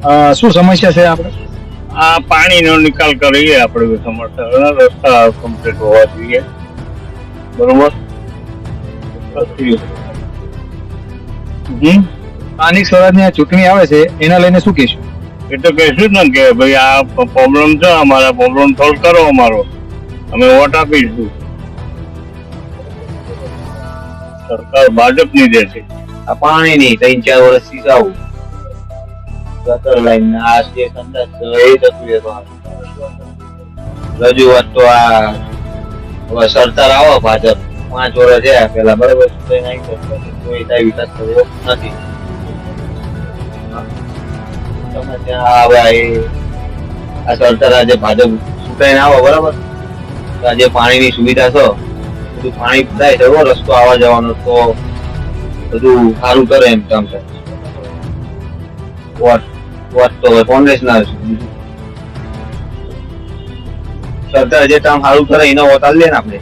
શું સમસ્યા છે આપણે? આ પાણીનો નિકાલ કરીએ આપણે સમસ્યા, રસ્તા કમ્પ્લીટ હોવા જોઈએ, બરોબર. પછી સ્થાનિક સ્વરાજની આ ચૂંટણી આવે છે એના લઈને શું કહેશું? એ તો કહીશું ને કે ભાઈ આ પ્રોબ્લેમ છે, અમારા પ્રોબ્લેમ સોલ્વ કરો અમારો, અમે વોટ આપીશું. સરકાર ભાજપની દેશે. આ પાણીની 3-4 વર્ષથી આવું ગટર લાઈન આ સ્ટેશન એ તકલીફ રજૂઆત તો આ હવે સરકાર આવો ભાજપ 5 વર્ષ થયા પેલા બરોબર કોઈ વિકાસ કર્યો નથી. તમે ત્યાં આવે આ સરકાર આજે ભાજપ ચૂંટાઈને આવો બરાબર, આજે પાણીની સુવિધા છે, બધું પાણી થાય છે, રસ્તો આવવા જવાનો તો બધું સારું કરે એમ કામ છે. વોટ તો કોંગ્રેસ ના સરકાર જે કામ સારું કરે એનો વોટ આલીએ ને આપણે.